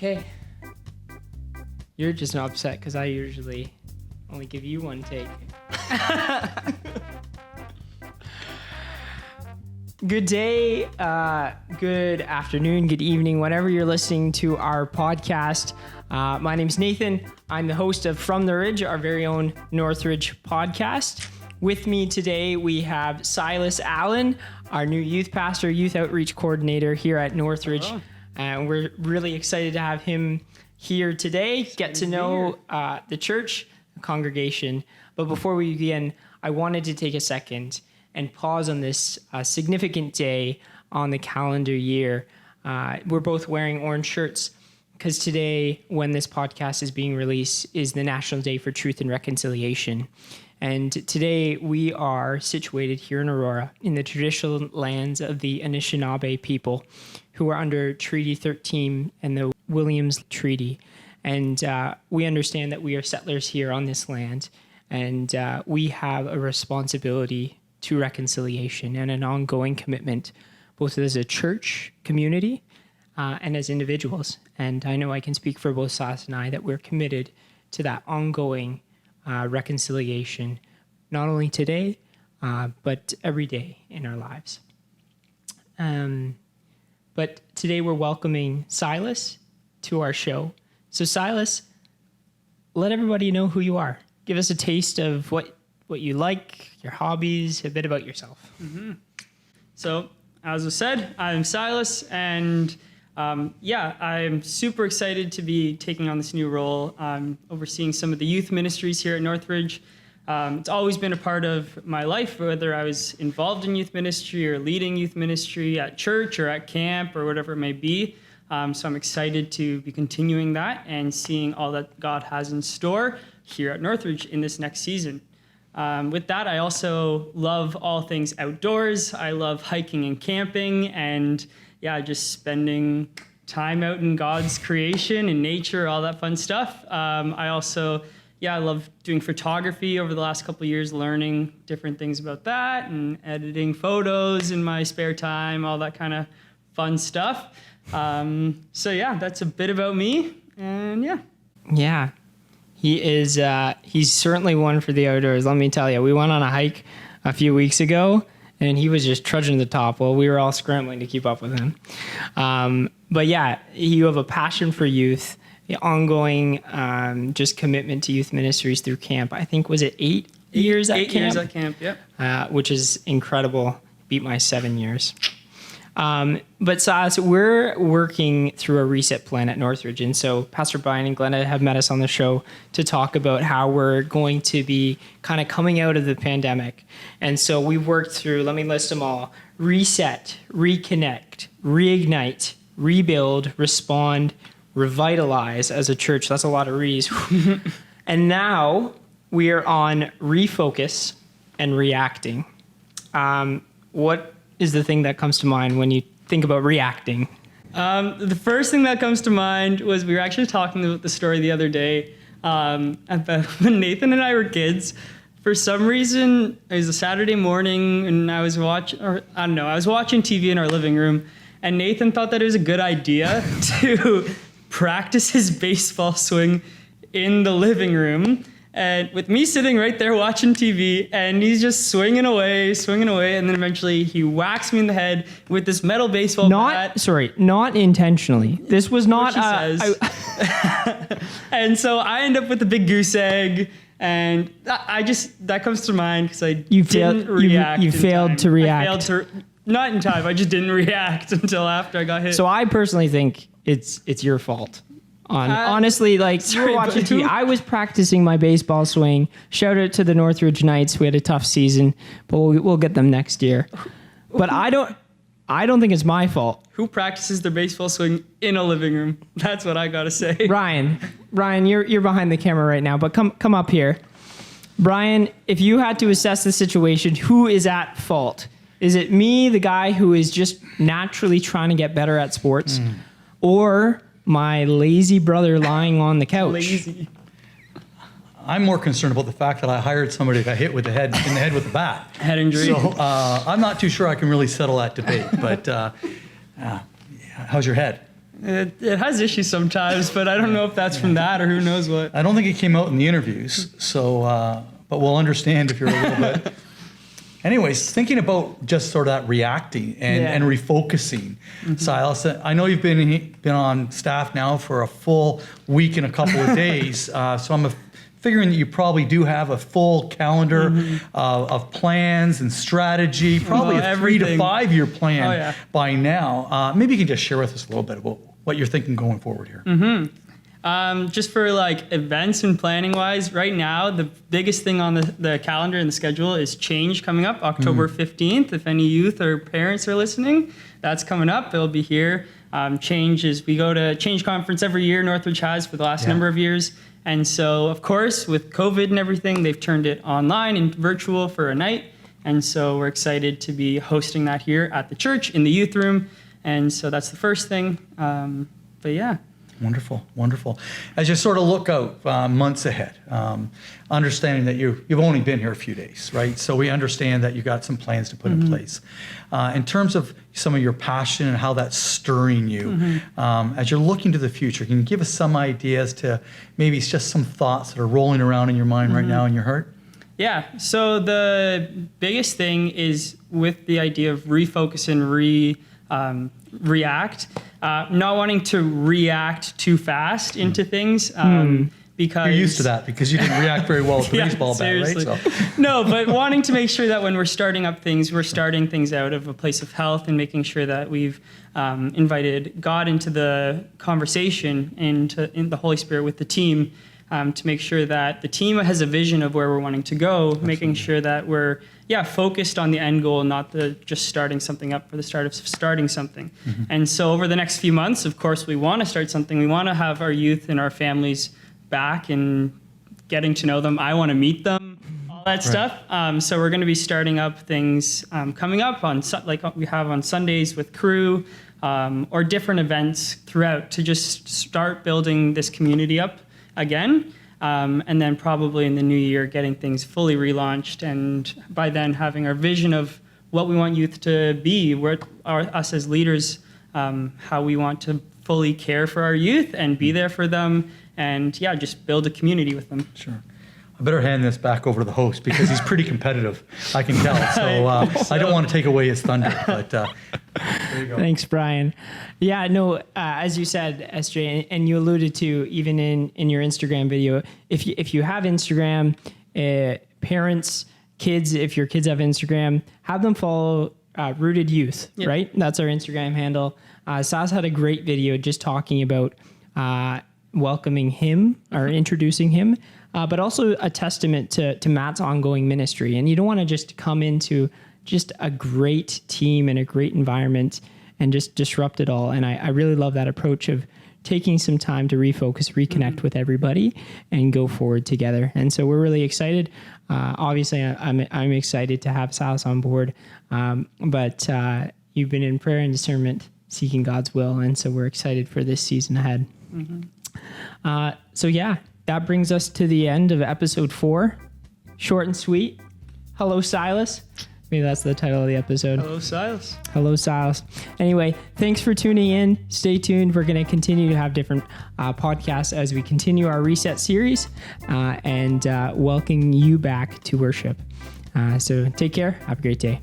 Okay. You're just not upset because I usually only give you one take. Good day, good afternoon, good evening, whenever you're listening to our podcast. My name's Nathan. I'm the host of From the Ridge, our very own Northridge podcast. With me today, we have Silas Allen, our new youth pastor, youth outreach coordinator here at Northridge. Hello. And we're really excited to have him here today, get to know the church, the congregation. But before we begin, I wanted to take a second and pause on this significant day on the calendar year. We're both wearing orange shirts because today, when this podcast is being released, is the National Day for Truth and Reconciliation. And today we are situated here in Aurora in the traditional lands of the Anishinabe people who are under Treaty 13 and the Williams Treaty. And we understand that we are settlers here on this land, and we have a responsibility to reconciliation and an ongoing commitment, both as a church community and as individuals. And I know I can speak for both Silas and I that we're committed to that ongoing reconciliation, not only today, but every day in our lives. But today we're welcoming Silas to our show. So Silas, let everybody know who you are. Give us a taste of what you like, your hobbies, a bit about yourself. Mm-hmm. So, as I said, I'm Silas, and I'm super excited to be taking on this new role. I'm overseeing some of the youth ministries here at Northridge. It's always been a part of my life, whether I was involved in youth ministry or leading youth ministry at church or at camp or whatever it may be. So I'm excited to be continuing that and seeing all that God has in store here at Northridge in this next season. With that, I also love all things outdoors. I love hiking and camping and just spending time out in God's creation and nature, all that fun stuff. I love doing photography over the last couple of years, learning different things about that and editing photos in my spare time, all that kind of fun stuff. That's a bit about me, and Yeah. He's certainly one for the outdoors. Let me tell you, we went on a hike a few weeks ago and he was just trudging to the top while we were all scrambling to keep up with him. You have a passion for youth, the ongoing just commitment to youth ministries through camp. I think, was it 8 years at camp? 8 years at camp, yep. Which is incredible. Beat my 7 years. But Silas, we're working through a reset plan at Northridge. And so Pastor Brian and Glenna have met us on the show to talk about how we're going to be kind of coming out of the pandemic. And so we've worked through, let me list them all: reset, reconnect, reignite, rebuild, respond, revitalize as a church. That's a lot of re's. And now we are on refocus and reacting. What is the thing that comes to mind when you think about reacting? The first thing that comes to mind was we were actually talking about the story the other day about when Nathan and I were kids. For some reason, it was a Saturday morning, and I was watching TV in our living room, and Nathan thought that it was a good idea to practice his baseball swing in the living room. And with me sitting right there watching TV, and he's just swinging away, and then eventually he whacks me in the head with this metal baseball bat. Not intentionally. This was not. And so I end up with a big goose egg, and that comes to mind because you failed to react. Not in time. I just didn't react until after I got hit. So I personally think it's your fault. Honestly, you were watching TV. I was practicing my baseball swing. Shout out to the Northridge Knights. We had a tough season, but we'll get them next year. But I don't think it's my fault. Who practices their baseball swing in a living room? That's what I gotta say. Ryan, you're behind the camera right now, but come up here. Brian, if you had to assess the situation, who is at fault? Is it me, the guy who is just naturally trying to get better at sports, or my lazy brother lying on the couch? Lazy. I'm more concerned about the fact that I hired somebody that got hit in the head with a bat. Head injury. So I'm not too sure I can really settle that debate. But how's your head? It has issues sometimes, but I don't know if that's from that or who knows what. I don't think it came out in the interviews, so but we'll understand if you're a little bit. Anyways, thinking about just sort of that reacting and refocusing, Silas, I know you've been on staff now for a full week and a couple of days, so I'm figuring that you probably do have a full calendar of plans and strategy, probably a 3 to 5 year plan by now. Maybe you can just share with us a little bit about what you're thinking going forward here. Just for like events and planning wise, right now, the biggest thing on the calendar and the schedule is Change coming up October 15th. If any youth or parents are listening, that's coming up. It'll be here. Change is, we go to Change Conference every year, Northridge has for the last number of years. And so, of course, with COVID and everything, they've turned it online and virtual for a night. And so we're excited to be hosting that here at the church in the youth room. And so that's the first thing. But yeah. Wonderful, wonderful. As you sort of look out months ahead, understanding that you've only been here a few days, right? So we understand that you got some plans to put in place. In terms of some of your passion and how that's stirring you, as you're looking to the future, can you give us some ideas to maybe it's just some thoughts that are rolling around in your mind right now in your heart? Yeah, so the biggest thing is with the idea of refocus and react, not wanting to react too fast into things because you're used to that because you didn't react very well with the baseball bat, right? So. No, but wanting to make sure that when we're starting up things, we're starting things out of a place of health and making sure that we've invited God into the conversation and in the Holy Spirit with the team to make sure that the team has a vision of where we're wanting to go, making sure that we're focused on the end goal, not just starting something up for the start of starting something. And so over the next few months, of course, we want to start something. We want to have our youth and our families back and getting to know them. I want to meet them, all that stuff. So we're going to be starting up things coming up on like we have on Sundays with crew or different events throughout to just start building this community up again. And then probably in the new year, getting things fully relaunched. And by then having our vision of what we want youth to be, us as leaders, how we want to fully care for our youth and be there for them. And just build a community with them. Sure. I better hand this back over to the host because he's pretty competitive, I can tell. So I don't want to take away his thunder, but there you go. Thanks, Brian. Yeah, no, as you said, SJ, and you alluded to even in your Instagram video, if you have Instagram, parents, kids, if your kids have Instagram, have them follow Rooted Youth, right? That's our Instagram handle. Silas had a great video just talking about welcoming him or introducing him, but also a testament to Matt's ongoing ministry. And you don't want to just come into just a great team and a great environment and just disrupt it all. And I really love that approach of taking some time to refocus, reconnect with everybody and go forward together. And so we're really excited. Obviously, I'm excited to have Silas on board, but you've been in prayer and discernment, seeking God's will. And so we're excited for this season ahead. That brings us to the end of episode 4. Short and sweet. Hello, Silas. Maybe that's the title of the episode. Hello, Silas. Hello, Silas. Anyway, thanks for tuning in. Stay tuned. We're going to continue to have different podcasts as we continue our Reset series and welcome you back to worship. So take care. Have a great day.